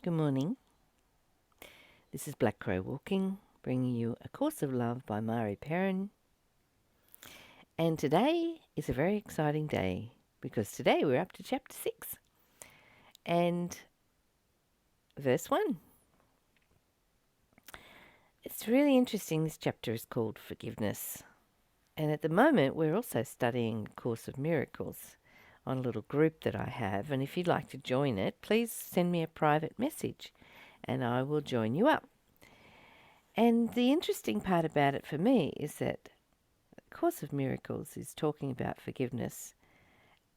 Good morning. This is Black Crow Walking, bringing you A Course of Love by Mari Perron. And today is a very exciting day because today we're up to chapter 6 and verse 1. It's really interesting. This chapter is called Forgiveness. And at the moment we're also studying A Course of Miracles on a little group that I have. And if you'd like to join it, please send me a private message and I will join you up. And the interesting part about it for me is that the Course of Miracles is talking about forgiveness.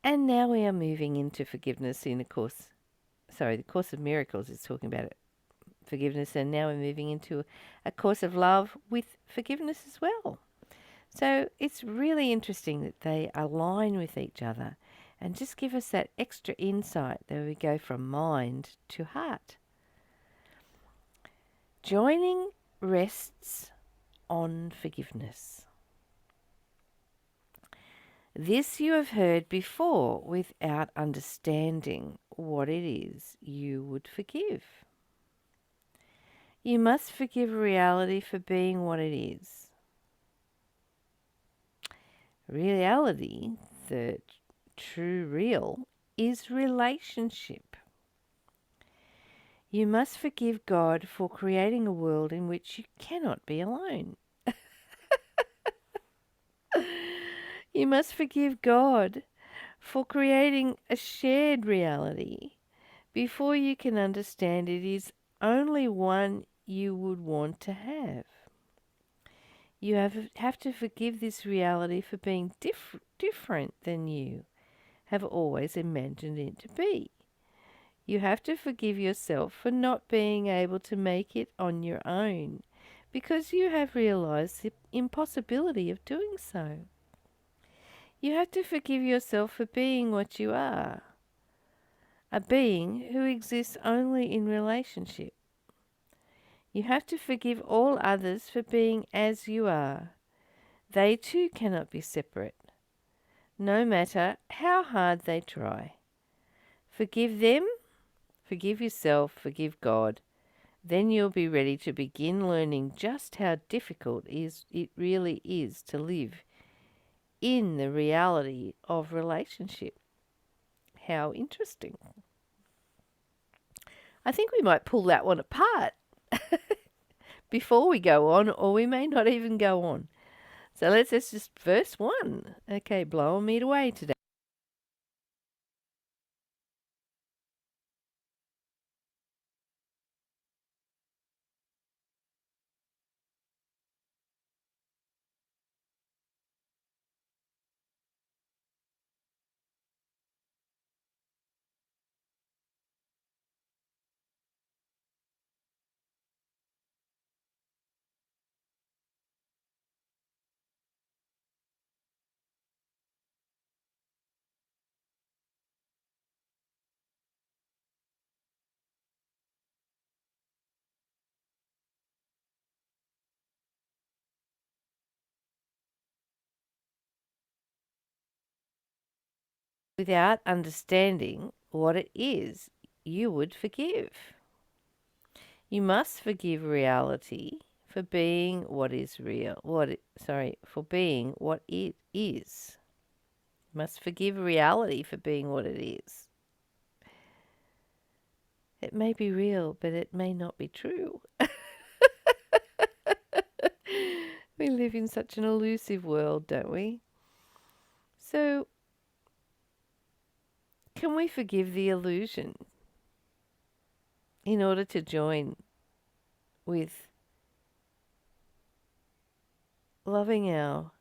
And now we are moving into forgiveness in the Course of Miracles is talking about forgiveness, and now we're moving into A Course of Love with forgiveness as well. So it's really interesting that they align with each other and just give us that extra insight that we go from mind to heart. Joining rests on forgiveness. This you have heard before without understanding what it is you would forgive. You must forgive reality for being what it is. Reality, the true real, is relationship. You must forgive God for creating a world in which you cannot be alone. You must forgive God for creating a shared reality. Before you can understand it is only one you would want to have. You have to forgive this reality for being different than you have always imagined it to be. You have to forgive yourself for not being able to make it on your own because you have realized the impossibility of doing so. You have to forgive yourself for being what you are, a being who exists only in relationship. You have to forgive all others for being as you are. They too cannot be separate, no matter how hard they try. Forgive them, forgive yourself, forgive God. Then you'll be ready to begin learning just how difficult it really is to live in the reality of relationship. How interesting. I think we might pull that one apart before we go on, or we may not even go on. So let's just verse 1. Okay, blowing me away today. Without understanding what it is you would forgive. You must forgive reality for being what is real. For being what it is. You must forgive reality for being what it is. It may be real, but it may not be true. We live in such an elusive world, don't we? So, can we forgive the illusion in order to join with loving our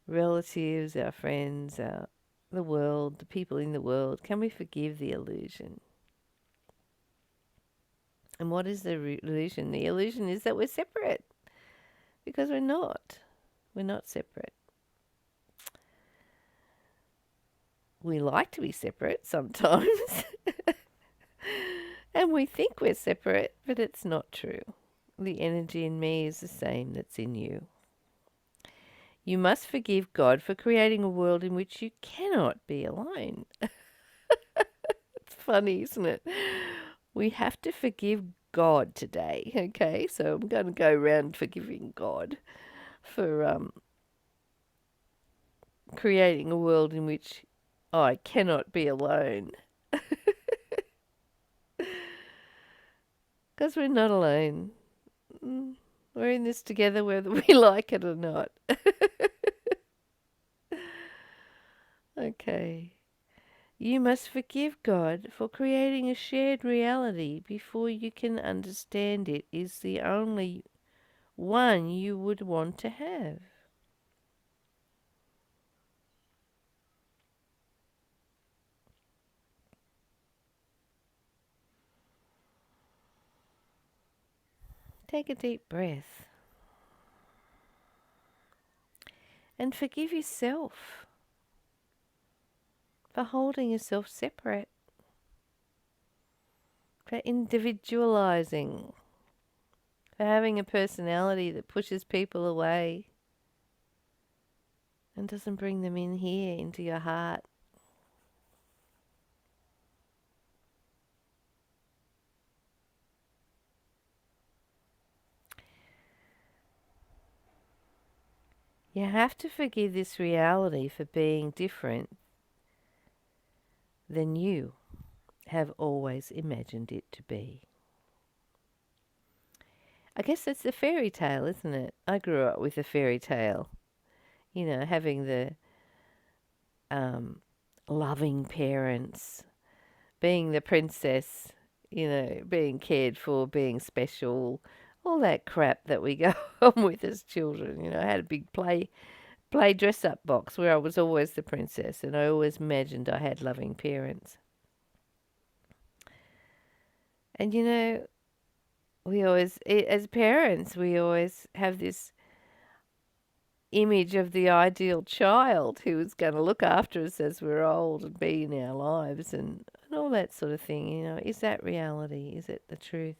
relatives, our friends, the world, the people in the world? Can we forgive the illusion? And what is the illusion? The illusion is that we're separate, because we're not. We're not separate. We like to be separate sometimes. And we think we're separate, but it's not true. The energy in me is the same that's in you. You must forgive God for creating a world in which you cannot be alone. It's funny, isn't it? We have to forgive God today, okay? So I'm going to go around forgiving God for creating a world in which I cannot be alone. Because we're not alone. We're in this together whether we like it or not. Okay. You must forgive God for creating a shared reality before you can understand it is the only one you would want to have. Take a deep breath and forgive yourself for holding yourself separate, for individualizing, for having a personality that pushes people away and doesn't bring them in here into your heart. You have to forgive this reality for being different than you have always imagined it to be. I guess that's the fairy tale, isn't it? I grew up with a fairy tale. You know, having the loving parents, being the princess, you know, being cared for, being special, all that crap that we go on with as children. You know, I had a big play dress up box where I was always the princess, and I always imagined I had loving parents. And you know, we always, as parents, we always have this image of the ideal child who is going to look after us as we're old and be in our lives and all that sort of thing. You know, is that reality? Is it the truth?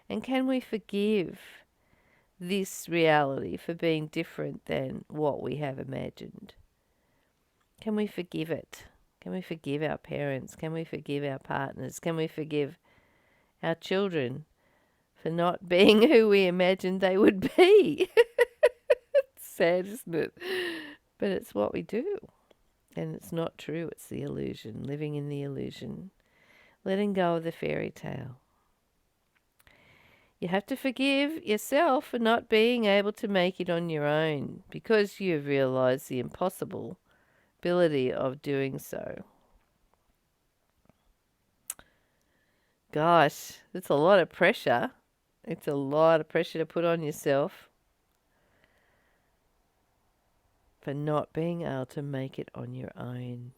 And can we forgive this reality for being different than what we have imagined? Can we forgive it? Can we forgive our parents? Can we forgive our partners? Can we forgive our children for not being who we imagined they would be? It's sad, isn't it? But it's what we do. And it's not true. It's the illusion, living in the illusion, letting go of the fairy tale. You have to forgive yourself for not being able to make it on your own because you've realized the impossibility of doing so. Gosh, it's a lot of pressure. It's a lot of pressure to put on yourself for not being able to make it on your own.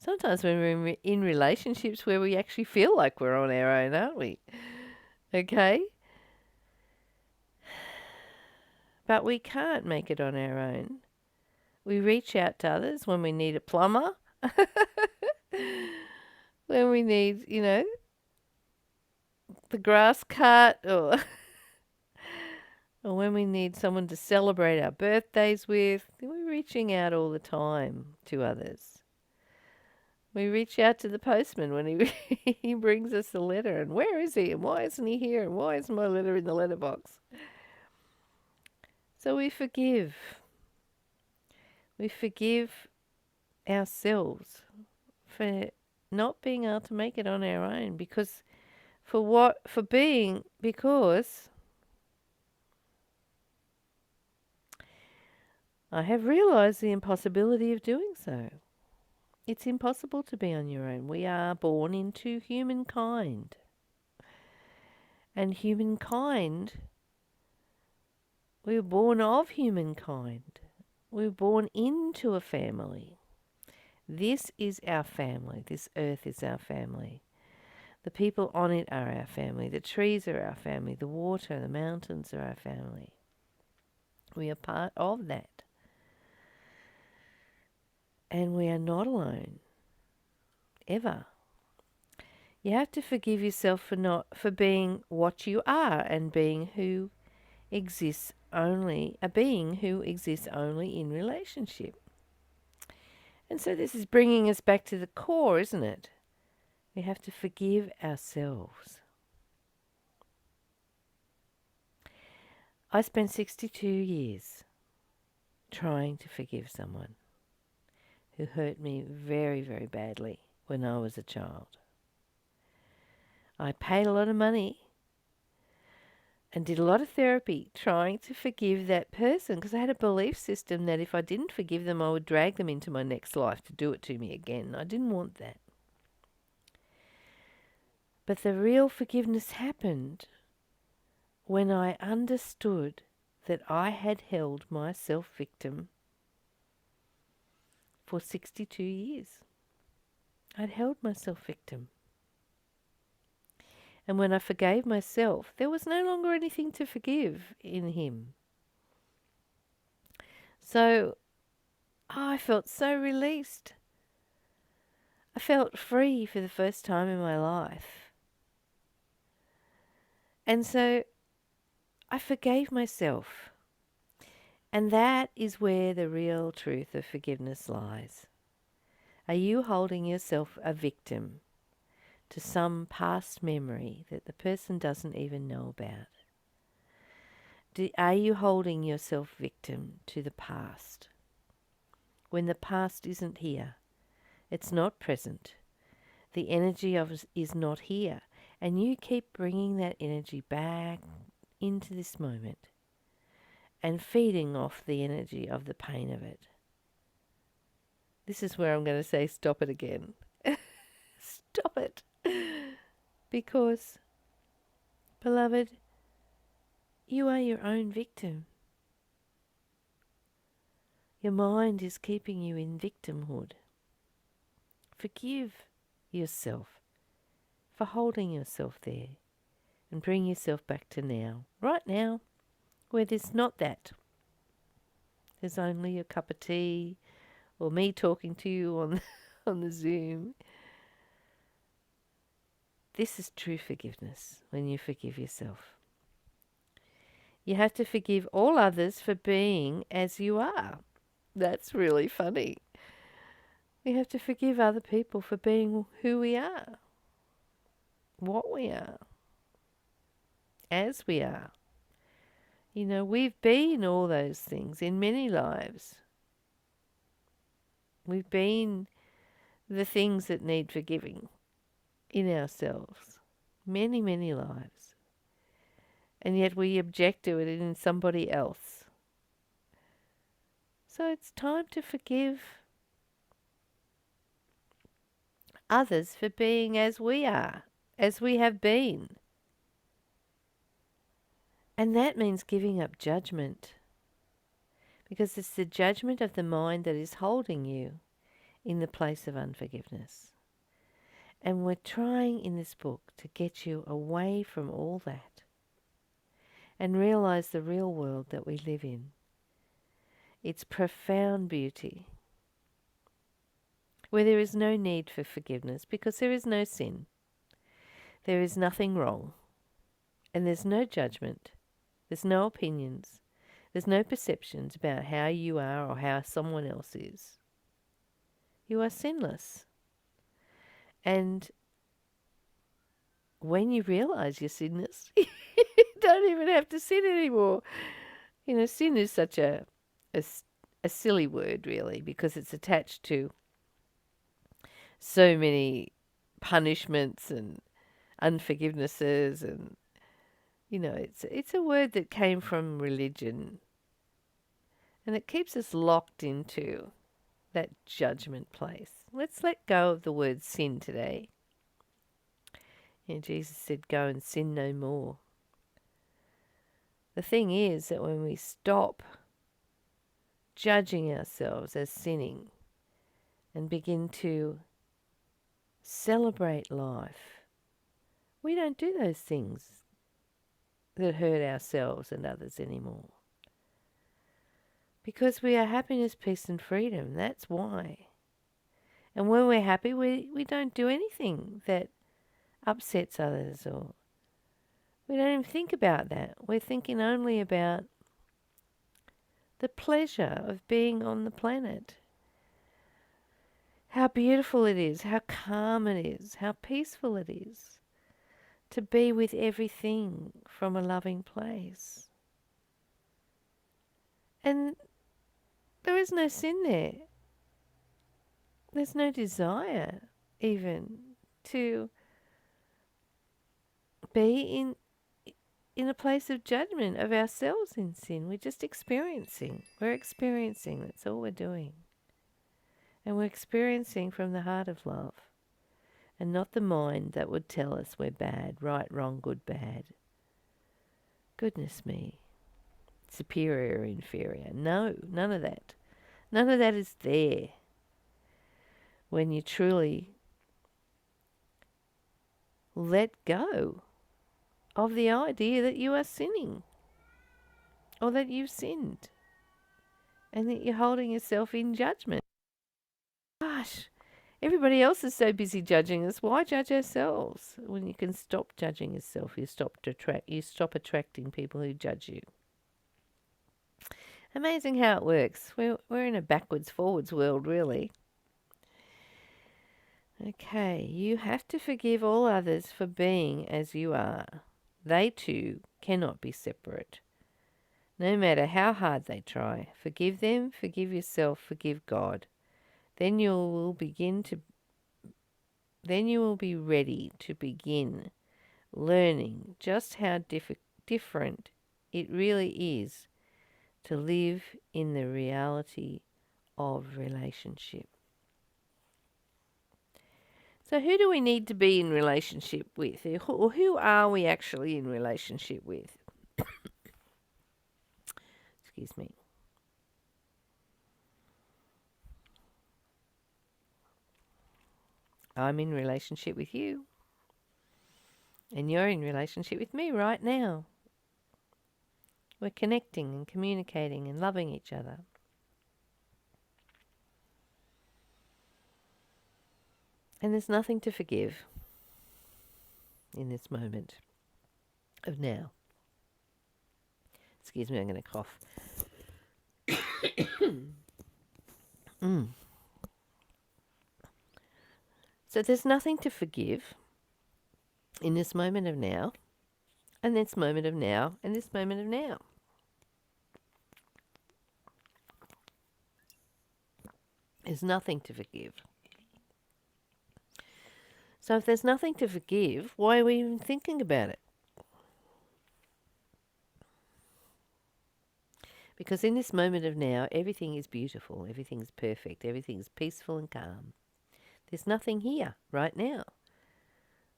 Sometimes when we're in relationships where we actually feel like we're on our own, aren't we? Okay? But we can't make it on our own. We reach out to others when we need a plumber, when we need, you know, the grass cut, or or when we need someone to celebrate our birthdays with. We're reaching out all the time to others. We reach out to the postman when he brings us the letter, and where is he, and why isn't he here, and why isn't my letter in the letterbox? So we forgive. We forgive ourselves for not being able to make it on our own because I have realized the impossibility of doing so. It's impossible to be on your own. We are born into humankind. And humankind, we were born of humankind. We were born into a family. This is our family. This earth is our family. The people on it are our family. The trees are our family. The water, the mountains are our family. We are part of that. And we are not alone. Ever. You have to forgive yourself for being what you are and being who a being who exists only in relationship. And so this is bringing us back to the core, isn't it? We have to forgive ourselves. I spent 62 years trying to forgive someone who hurt me very, very badly when I was a child. I paid a lot of money and did a lot of therapy trying to forgive that person because I had a belief system that if I didn't forgive them, I would drag them into my next life to do it to me again. I didn't want that. But the real forgiveness happened when I understood that I had held myself victim for 62 years. I'd held myself victim. And when I forgave myself, there was no longer anything to forgive in him. So I felt so released. I felt free for the first time in my life. And so I forgave myself. And that is where the real truth of forgiveness lies. Are you holding yourself a victim to some past memory that the person doesn't even know about? Are you holding yourself victim to the past? When the past isn't here, it's not present, the energy of it is not here, and you keep bringing that energy back into this moment and feeding off the energy of the pain of it. This is where I'm going to say stop it again. Stop it. Because, beloved, you are your own victim. Your mind is keeping you in victimhood. Forgive yourself for holding yourself there and bring yourself back to now, right now, where there's not that. There's only a cup of tea or me talking to you on the Zoom. This is true forgiveness when you forgive yourself. You have to forgive all others for being as you are. That's really funny. We have to forgive other people for being who we are, what we are, as we are. You know, we've been all those things in many lives. We've been the things that need forgiving in ourselves. Many, many lives. And yet we object to it in somebody else. So it's time to forgive others for being as we are, as we have been. And that means giving up judgment. Because it's the judgment of the mind that is holding you in the place of unforgiveness. And we're trying in this book to get you away from all that and realize the real world that we live in. Its profound beauty, where there is no need for forgiveness because there is no sin. There is nothing wrong. And there's no judgment. There's no opinions. There's no perceptions about how you are or how someone else is. You are sinless. And when you realize you're sinless, you don't even have to sin anymore. You know, sin is such a silly word, really, because it's attached to so many punishments and unforgivenesses, and you know, it's a word that came from religion, and it keeps us locked into that judgment place. Let's let go of the word sin today. And Jesus said, "Go and sin no more." The thing is that when we stop judging ourselves as sinning and begin to celebrate life, we don't do those things that hurt ourselves and others anymore. Because we are happiness, peace and freedom. That's why. And when we're happy, we don't do anything that upsets others, or we don't even think about that. We're thinking only about the pleasure of being on the planet. how beautiful it is, how calm it is, how peaceful it is to be with everything from a loving place. And there is no sin there. There's no desire even to be in a place of judgment of ourselves in sin. We're just experiencing. We're experiencing. That's all we're doing. And we're experiencing from the heart of love, and not the mind that would tell us we're bad, right, wrong, good, bad. Goodness me. Superior, inferior. No, none of that. None of that is there when you truly let go of the idea that you are sinning or that you've sinned and that you're holding yourself in judgment. Gosh, everybody else is so busy judging us. Why judge ourselves? When you can stop judging yourself, you stop attracting people who judge you. Amazing how it works. We're in a backwards forwards world, really. Okay, you have to forgive all others for being as you are. They too cannot be separate, no matter how hard they try. Forgive them, forgive yourself, forgive God. Then you will be ready to begin learning just how different it really is to live in the reality of relationship. So who do we need to be in relationship with? Or who are we actually in relationship with? Excuse me. I'm in relationship with you. And you're in relationship with me right now. We're connecting and communicating and loving each other. And there's nothing to forgive in this moment of now. Excuse me, I'm going to cough. So there's nothing to forgive in this moment of now, and this moment of now, and this moment of now. There's nothing to forgive. So if there's nothing to forgive, why are we even thinking about it? Because in this moment of now, everything is beautiful, everything is perfect, everything is peaceful and calm. There's nothing here right now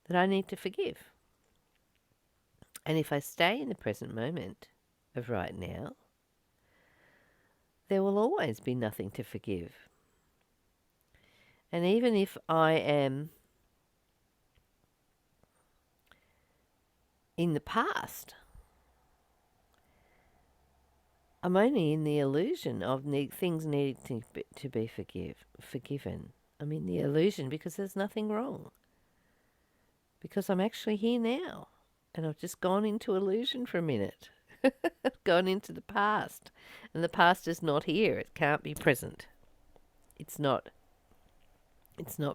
that I need to forgive. And if I stay in the present moment of right now, there will always be nothing to forgive. And even if I am in the past, I'm only in the illusion of things needing to be forgiven. I'm in the illusion because there's nothing wrong. Because I'm actually here now. And I've just gone into illusion for a minute. I've gone into the past. And the past is not here. It can't be present. It's not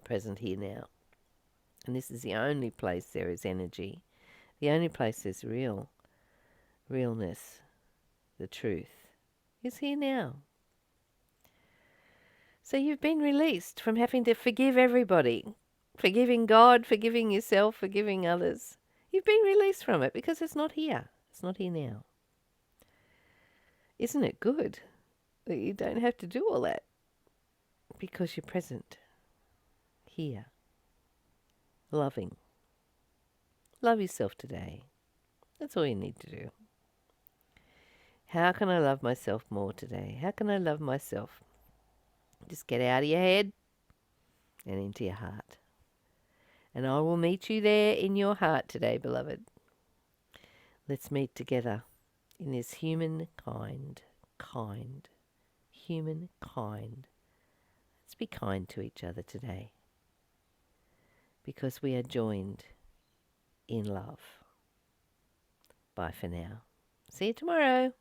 present here now. And this is the only place there is energy. The only place there's realness, the truth, is here now. So you've been released from having to forgive everybody. Forgiving God, forgiving yourself, forgiving others. You've been released from it because it's not here. It's not here now. Isn't it good that you don't have to do all that? Because you're present, here, loving. Love yourself today. That's all you need to do. How can I love myself more today? How can I love myself? Just get out of your head and into your heart. And I will meet you there in your heart today, beloved. Let's meet together in this human-kind. Let's be kind to each other today. Because we are joined in love. Bye for now. See you tomorrow.